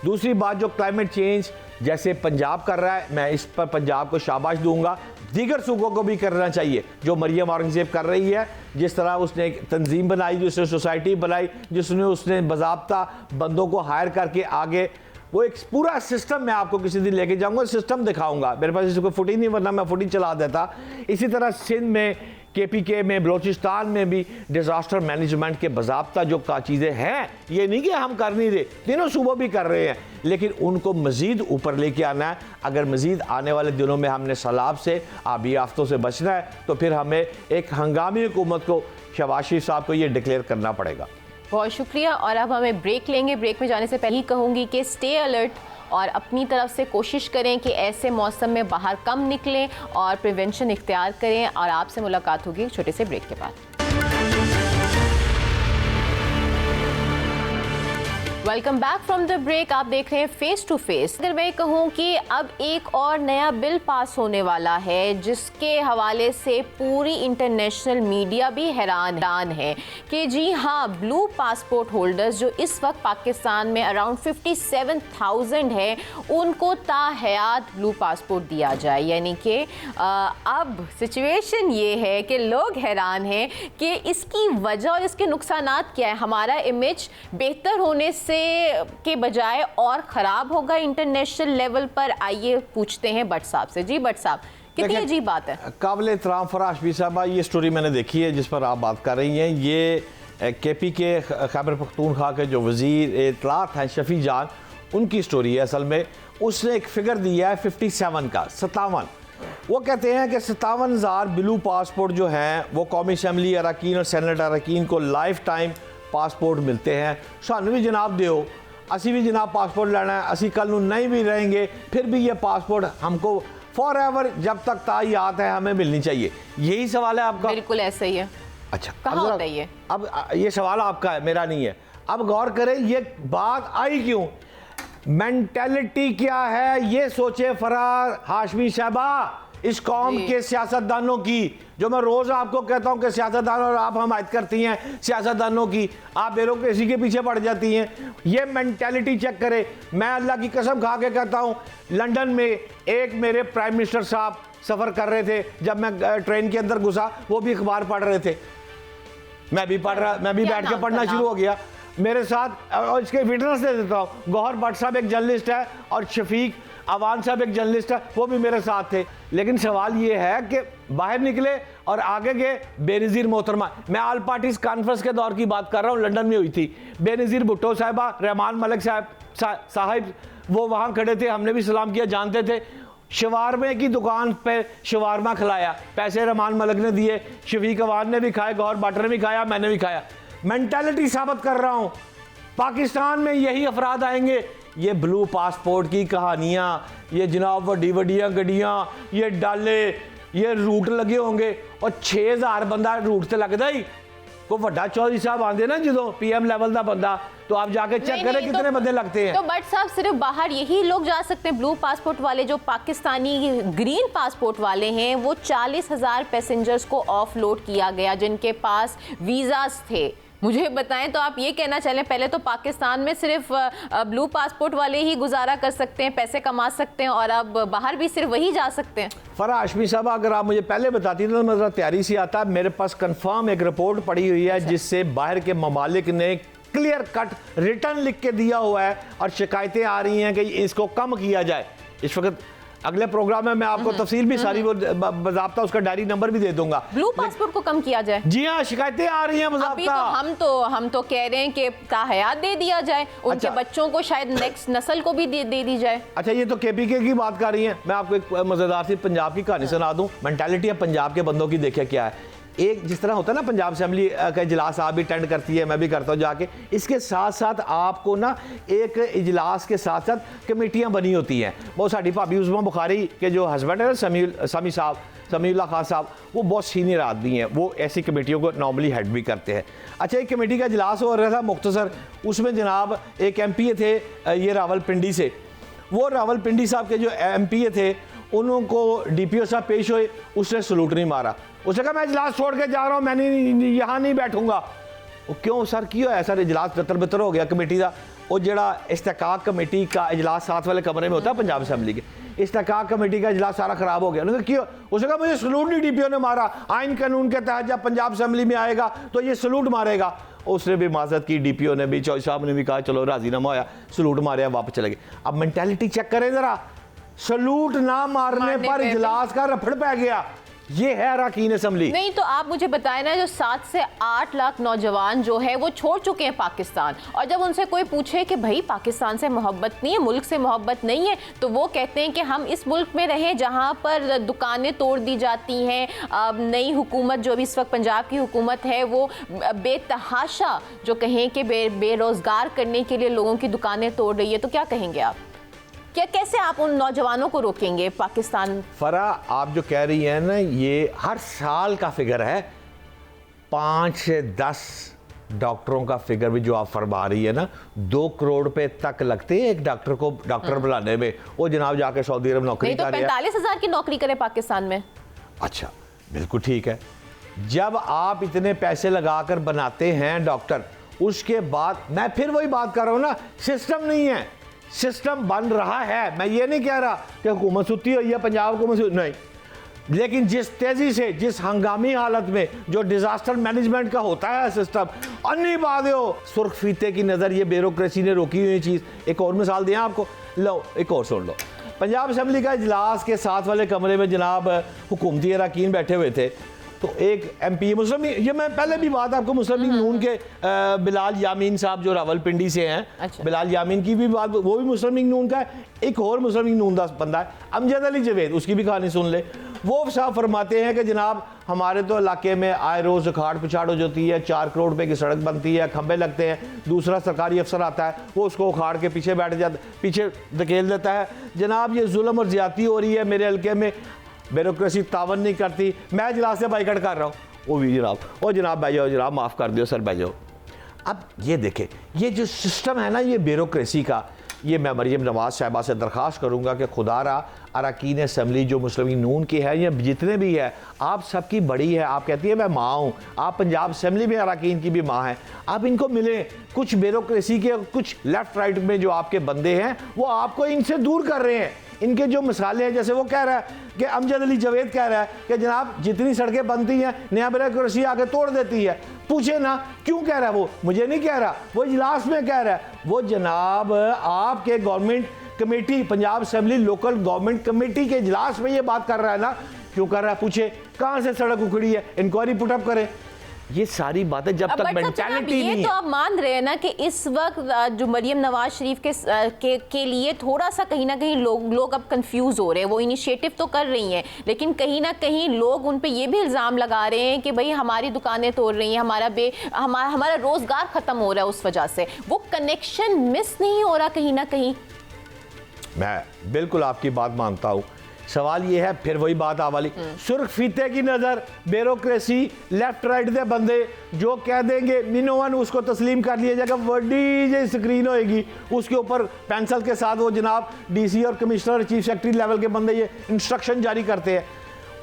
दूसरी बात, जो क्लाइमेट चेंज जैसे पंजाब कर रहा है, मैं इस पर पंजाब को शाबाश दूंगा, दीगर सूबों को भी करना चाहिए, जो मरियम औरंगजेब कर रही है, जिस तरह उसने एक तंजीम बनाई, जिसने सोसाइटी बनाई, जिसने उसने बाज़ाब्ता बंदों को हायर करके आगे वो एक पूरा सिस्टम, मैं आपको किसी दिन लेके जाऊंगा, सिस्टम दिखाऊंगा, मेरे पास इसको फुटी नहीं, वरना मैं फुटी चला देता। इसी तरह सिंध में, KPK में, बलोचिस्तान में भी डिज़ास्टर मैनेजमेंट के बाज़ाब्ता जो का चीज़ें हैं, ये नहीं कि हम कर नहीं रहे, तीनों सूबों भी कर रहे हैं, लेकिन उनको मज़ीद ऊपर लेके आना है। अगर मज़ीद आने वाले दिनों में हमने सैलाब से, आबी आफ़तों से बचना है, तो फिर हमें एक हंगामी हुकूमत को, शहबाज शरीफ साहब को ये डिक्लेयर करना पड़ेगा। बहुत शुक्रिया। और अब हमें ब्रेक लेंगे। ब्रेक में जाने से पहले ही कहूँगी कि स्टे अलर्ट और अपनी तरफ से कोशिश करें कि ऐसे मौसम में बाहर कम निकलें और प्रिवेंशन इख्तियार करें। और आपसे मुलाकात होगी छोटे से ब्रेक के बाद। Welcome back from the break. आप देख रहे हैं फेस टू फेस। अगर मैं कहूँ कि अब एक और नया बिल पास होने वाला है, जिसके हवाले से पूरी इंटरनेशनल मीडिया भी हैरान है कि जी हाँ, ब्लू पासपोर्ट होल्डर्स जो इस वक्त पाकिस्तान में अराउंड 57,000 है, उनको ताहयात ब्लू पासपोर्ट दिया जाए। यानी कि अब सिचुएशन ये है कि लोग हैरान हैं कि इसकी वजह और इसके नुकसानात क्या है। हमारा इमेज बेहतर होने से के बजाय और ख़राब होगा इंटरनेशनल लेवल पर। आइए पूछते हैं भट्ट साहब से। जी भट्ट साहब, कितनी अजीब बात है। काबिल एहतराम फराह हाशमी साहबा, ये स्टोरी मैंने देखी है जिस पर आप बात कर रही हैं। ये KPK खैबर पख्तूनख्वा के जो वज़ीर इत्तलात हैं शफी जान, उनकी स्टोरी है। असल में उसने एक फिगर दिया है 57 का, 57। वो कहते हैं कि 57,000 ब्लू पासपोर्ट जो हैं वो कौमी असम्बली अरकान और सेनेट अरकान को लाइफ टाइम पासपोर्ट मिलते हैं। सानू भी जनाब दियो, असी भी जनाब पासपोर्ट लेना है, असी कल नू नहीं भी रहेंगे, फिर भी ये पासपोर्ट हमको फॉर एवर, जब तक तायात है, हमें मिलनी चाहिए। यही सवाल है आपका? बिल्कुल ऐसा ही है। अच्छा, कहाँ होता है ये? अब ये सवाल आपका है, मेरा नहीं है। अब गौर करें ये बात आई क्यों, मेंटेलिटी क्या है, ये सोचे फराह हाशमी साहबा इस कौम के सियासतदानों की, जो मैं रोज आपको कहता हूं कि सियासतदान, और आप हमायत करती हैं सियासतदानों की, आप ब्यूरोक्रेसी के पीछे पड़ जाती हैं। ये मेंटेलिटी चेक करें। मैं अल्लाह की कसम खा के कहता हूं, लंदन में एक मेरे प्राइम मिनिस्टर साहब सफ़र कर रहे थे, जब मैं ट्रेन के अंदर घुसा, वो भी अखबार पढ़ रहे थे, मैं भी बैठ के पढ़ना शुरू हो गया मेरे साथ। और इसके विटनेस दे देता हूँ, गौहर भट्ट साहब एक जर्नलिस्ट है और शफीक अवान साहब एक जर्नलिस्ट है, वो भी मेरे साथ थे। लेकिन सवाल ये है कि बाहर निकले और आगे गए, बेनज़ीर मोहतरमा, मैं ऑल पार्टीज कॉन्फ्रेंस के दौर की बात कर रहा हूँ, लंदन में हुई थी। बेनज़ीर भुट्टो साहिबा, रहमान मलिक साहब वो वहाँ खड़े थे, हमने भी सलाम किया, जानते थे। शवारमे की दुकान पे शवारमा खिलाया, पैसे रहमान मलिक ने दिए, शफीक अवान ने भी खाए, गौहर भट्ट ने भी खाया, मैंने भी खाया। मेंटालिटी साबित कर रहा हूँ, पाकिस्तान में यही अफराद आएंगे। ये ब्लू पासपोर्ट की कहानियाँ, ये जनाब वड्डी वड्डियाँ गड्डियाँ, ये डाले, ये रूट लगे होंगे, और 6,000 बंदा रूट से लगता ही। को वड्डा चौधरी साहब आते ना जो PM लेवल का बंदा, तो आप जाके चेक करें कितने बंदे लगते हैं। तो भट्ट साहब, सिर्फ बाहर यही लोग जा सकते हैं ब्लू पासपोर्ट वाले? जो पाकिस्तानी ग्रीन पासपोर्ट वाले हैं, वो 40,000 पैसेंजर्स को ऑफलोड किया गया जिनके पास वीज़ास थे। मुझे बताएं, तो आप ये कहना चलें, पहले तो पाकिस्तान में सिर्फ ब्लू पासपोर्ट वाले ही गुजारा कर सकते हैं, पैसे कमा सकते हैं, और अब बाहर भी सिर्फ वही जा सकते हैं। फराह हाशमी साहब, अगर आप मुझे पहले बताती तो मैं ज़रा तैयारी से आता। मेरे पास कंफर्म एक रिपोर्ट पड़ी हुई है जिससे बाहर के ममालिक ने क्लियर कट रिटर्न लिख के दिया हुआ है और शिकायतें आ रही हैं कि इसको कम किया जाए। इस वक्त अगले प्रोग्राम में मैं आपको तफसील भी सारी वो बाज़ाब्ता उसका डायरी नंबर भी दे दूंगा। ब्लू पासपोर्ट को कम किया जाए। जी हाँ, शिकायतें आ रही हैं अभी तो हम तो कह रहे हैं कि ताहयात दे दिया जाए, उनके अच्छा। बच्चों को शायद नेक्स्ट नस्ल को भी दे दी जाए। अच्छा, ये तो केपीके की बात कर रही हैं। मैं आपको एक मजेदार सी पंजाब की कहानी सुना दूं। मेंटालिटी है पंजाब के बंदों की देखिए क्या है। एक जिस तरह होता है ना, पंजाब असेंबली का इजलास आप भी अटेंड करती है, मैं भी करता हूँ जाके। इसके साथ साथ आपको ना एक इजलास के साथ साथ कमेटियाँ बनी होती हैं। बहुत सारी भाभी उस्मा बुखारी के जो हस्बैंड है ना, समीउल्लाह खान साहब, वो बहुत सीनियर आदमी हैं, वो ऐसी कमेटियों को नॉर्मली हेड भी करते हैं। अच्छा, एक कमेटी का इजलास हो रहा था मुख्तसर, उसमें जनाब एक एमपीए थे ये रावलपिंडी से। वो रावलपिंडी साहब के जो एमपीए थे उनको डीपीओ साहब पेश हुए, उसने सलूट नहीं मारा। उसने कहा मैं इजलास छोड़ के जा रहा हूँ, मैं यहाँ नहीं बैठूंगा। वो क्यों सर, क्यों है सर? इजलास तितर बितर हो गया कमेटी का। वो जड़ा इस्तेकाक कमेटी का इजलास साथ वाले कमरे में होता है पंजाब असेंबली के, इस्तेकाक कमेटी का इजलास सारा खराब हो गया। उन्होंने क्यों? उसने कहा मुझे सलूट नहीं डीपीओ ने मारा, आइन कानून के तहत जब पंजाब असेंबली में आएगा तो ये सलूट मारेगा। उसने भी माजरत की, डीपीओ ने भी, चौधरी साहब ने भी कहा चलो राजीनामा होया, सलूट मारे, वापस चले गए। अब मेंटालिटी चेक करें जरा, सलूट ना मारने पर इजलास का रफड़ पै गया। ये है अरकान असेंबली। नहीं तो आप मुझे बताएं ना, जो 7 से 8 लाख नौजवान जो है वो छोड़ चुके हैं पाकिस्तान, और जब उनसे कोई पूछे कि भाई पाकिस्तान से मोहब्बत नहीं है, मुल्क से मोहब्बत नहीं है, तो वो कहते हैं कि हम इस मुल्क में रहें जहां पर दुकानें तोड़ दी जाती हैं। नई हुकूमत जो भी इस वक्त पंजाब की हुकूमत है वो बेतहाशा जो कहें कि बेरोजगार करने के लिए लोगों की दुकानें तोड़ रही है। तो क्या कहेंगे आप? क्या कैसे आप उन नौजवानों को रोकेंगे पाकिस्तान? फरा, आप जो कह रही हैं ना, ये हर साल का फिगर है। 5 से 10 डॉक्टरों का फिगर भी जो आप फरमा रही है ना, 2 करोड़ रुपए तक लगते हैं एक डॉक्टर को डॉक्टर बुलाने में। वो जनाब जाके सऊदी अरब नौकरी कर रहे हैं। 45,000 की नौकरी करे पाकिस्तान में। अच्छा, बिल्कुल ठीक है। जब आप इतने पैसे लगाकर बनाते हैं डॉक्टर, उसके बाद मैं फिर वही बात कर रहा हूँ ना, सिस्टम नहीं है, सिस्टम बन रहा है। मैं ये नहीं कह रहा कि हुकूमत सुती हुई है, पंजाब हुकूमत नहीं, लेकिन जिस तेजी से, जिस हंगामी हालत में जो डिजास्टर मैनेजमेंट का होता है सिस्टम, अन्य बात हो सुर्ख फीते की नज़र ये ब्यूरोक्रेसी ने रोकी हुई चीज़। एक और मिसाल दें आपको, लो एक और सुन लो। पंजाब असेंबली का इजलास के साथ वाले कमरे में जनाब हुकूमती अरकान बैठे हुए थे, तो एक एमपी मुस्लिम, ये मैं पहले भी बात आपको मुस्लिम लीग नून के बिलाल यामीन साहब जो रावलपिंडी से हैं, अच्छा। बिलाल यामीन की भी बात, वो भी मुस्लिम लीग नून का है। एक और मुस्लिम लीग नून का बंदा है अमजद अली जवेद, उसकी भी कहानी सुन ले। वो साहब फरमाते हैं कि जनाब हमारे तो इलाके में आए रोज उखाड़ पिछाड़ हो जाती है, 4 करोड़ रुपए की सड़क बनती है, खंबे लगते हैं, दूसरा सरकारी अफसर आता है, वो उसको उखाड़ के पीछे बैठ जाता, पीछे धकेल देता है। जनाब ये जुल्म और ज्यादती हो रही है मेरे हल्के में, ब्यूरोक्रेसी तावन नहीं करती, मैं इजलास से बाइकआउट कर रहा हूँ। वो भी जनाब, ओ जनाब बैठ जाओ, जनाब माफ़ कर दियो सर, बैठ जाओ। अब ये देखें, ये जो सिस्टम है ना ये ब्यूरोक्रेसी का, ये मैं मरियम नवाज साहिबा से दरख्वास्त करूँगा कि खुदारा अरकान असेंबली जो मुस्लिम लीग नून की है, ये जितने भी है, आप सबकी बड़ी है। आप कहती है मैं माँ हूँ, आप पंजाब असेंबली में अरकान की भी माँ हैं। आप इनको मिले, कुछ ब्यूरोक्रेसी के कुछ लेफ्ट राइट में जो आपके बंदे हैं वो आपको इनसे दूर कर रहे हैं। इनके जो मिसालें हैं, जैसे वो कह रहा है कि अमजद अली जवेद कह रहा है कि जनाब जितनी सड़कें बनती हैं नया ब्यूरोक्रेसी आके तोड़ देती है। पूछे ना क्यों कह रहा है, वो मुझे नहीं कह रहा, वो इजलास में कह रहा है। वो जनाब आपके government committee, Punjab assembly local government committee के इजलास में ये बात कर रहा है ना, क्यों कर रहा है? पूछे कहाँ से सड़क उखड़ी है, इंक्वायरी पुटअप करे। ये सारी बातें जब तक मेंटालिटी नहीं है। तो आप मान रहे हैं ना कि इस वक्त जो मरियम नवाज शरीफ के लिए थोड़ा सा कहीं ना कहीं लोग अब कंफ्यूज हो रहे हैं। वो इनिशिएटिव तो कर रही हैं, लेकिन कहीं ना कहीं लोग उन पे ये भी इल्ज़ाम लगा रहे हैं कि भाई हमारी दुकानें तोड़ रही हैं, हमारा रोजगार खत्म हो रहा है उस वजह से। वो कनेक्शन मिस नहीं हो रहा कहीं ना कहीं? मैं बिल्कुल आपकी बात मानता हूँ। सवाल ये है, फिर वही बात आ वाली, सुर्ख फीते की नज़र, ब्यूरोक्रेसी, लेफ्ट राइट दे बंदे जो कह देंगे मिनोवन, उसको तस्लीम कर लिया जाएगा। बड़ी जो स्क्रीन होएगी उसके ऊपर पेंसिल के साथ वो जनाब डीसी और कमिश्नर, चीफ सेक्रेटरी लेवल के बंदे ये इंस्ट्रक्शन जारी करते हैं।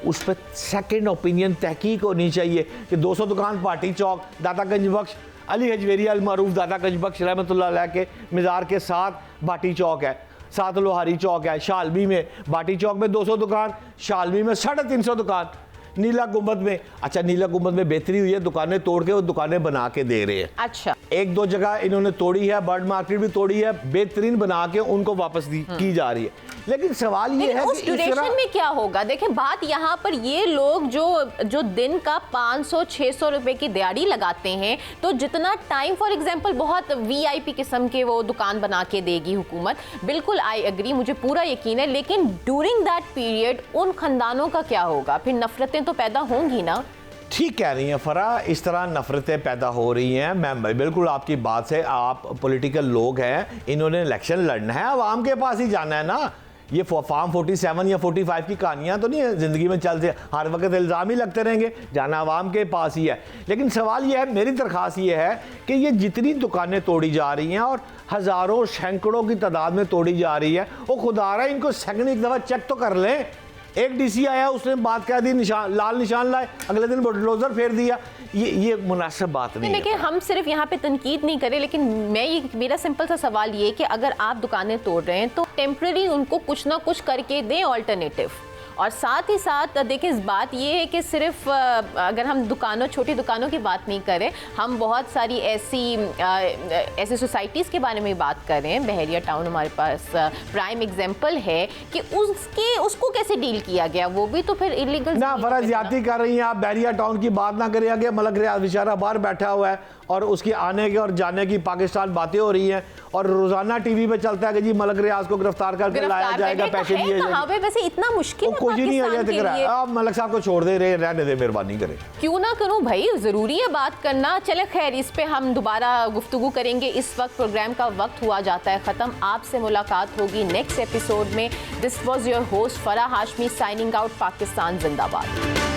उस पर सेकेंड ओपिनियन तहकीक होनी चाहिए कि 200 दुकान पार्टी चौक, दातागंज बख्श, अली हजवेरी अल मारूफ दातागंज बख्श रहमतुल्लाह अलैह के मज़ार के साथ भाटी चौक है, साथ लोहारी चौक है, शालबी में भाटी चौक में 200 दुकान, शालबी में 350 दुकान। नीला गुंबद में, अच्छा नीला गुंबद में बेहतरी हुई है, दुकानें तोड़ के वो दुकानें बना के दे रहे हैं। अच्छा, एक दो जगह इन्होंने तोड़ी है, बर्ड मार्केट भी तोड़ी है, बेहतरीन बना के उनको वापस की जा रही है। लेकिन सवाल ये है उस कि इस ड्यूरेशन तरह में क्या होगा? देखें बात यहाँ पर, ये लोग जो दिन का 500-600 रुपए की दिहाड़ी लगाते हैं, तो जितना टाइम, फॉर एग्जांपल बहुत वीआईपी किस्म के वो दुकान बना के देगी हुकूमत, बिल्कुल आई एग्री, मुझे पूरा यकीन है, लेकिन ड्यूरिंग दैट पीरियड उन खानदानों का क्या होगा? फिर नफरतें तो पैदा होंगी ना। ठीक कह रही हैं फरा, इस तरह नफरतें पैदा हो रही हैं। मैं बिल्कुल आपकी बात से, आप पॉलिटिकल लोग हैं, इन्होंने इलेक्शन लड़ना है, आवाम के पास ही जाना है ना। ये फार्म 47 या 45 की कहानियां तो नहीं है ज़िंदगी में, चलते हर वक्त इल्ज़ाम ही लगते रहेंगे, जाना आवाम के पास ही है। लेकिन सवाल ये है, मेरी दरख्वास्त ये है कि ये जितनी दुकानें तोड़ी जा रही हैं और हज़ारों सैकड़ों की तादाद में तोड़ी जा रही है, वो खुदा रहा इनको सेकंड एक दफ़ा चेक तो कर लें। एक डीसी आया, उसने बात कह दी, लाल निशान लाए, अगले दिन बुलडोजर फेर दिया। ये मुनासिब बात नहीं है। देखिए हम सिर्फ यहाँ पे तनकीद नहीं करें, लेकिन मेरा सिंपल सा सवाल ये कि अगर आप दुकानें तोड़ रहे हैं तो टेम्पररी उनको कुछ ना कुछ करके दें ऑल्टरनेटिव। और साथ ही साथ देखिए इस बात ये है कि सिर्फ अगर हम छोटी दुकानों की बात नहीं करें, हम बहुत सारी ऐसी सोसाइटीज़ के बारे में बात कर रहे हैं। बहरिया टाउन हमारे पास प्राइम एग्जांपल है कि उसको कैसे डील किया गया, वो भी तो फिर इलीगल ना फर्ज ज्यादती कर रही हैं आप। बहरिया टाउन की बात ना करें, आगे मलक रियाज बेचारा बाहर बैठा हुआ है और उसकी आने के और जाने की पाकिस्तान बातें हो रही हैं, और रोजाना टीवी पे चलता है कि जी मलक रियाज को गिरफ्तार करके लाया जाएगा, पैसे दिए जाएंगे। वैसे इतना मुश्किल कुछ ही नहीं हो जाए, आप मलक साहब को छोड़ दे, रहने दे, मेहरबानी करें। क्यों ना करूं भाई, जरूरी है बात करना। चले खैर, इस पे हम दोबारा गुफ्तगू करेंगे। इस वक्त प्रोग्राम का वक्त हुआ जाता है खत्म। आपसे मुलाकात होगी नेक्स्ट एपिसोड में। This was your host Farah Hashmi signing out. Pakistan जिंदाबाद।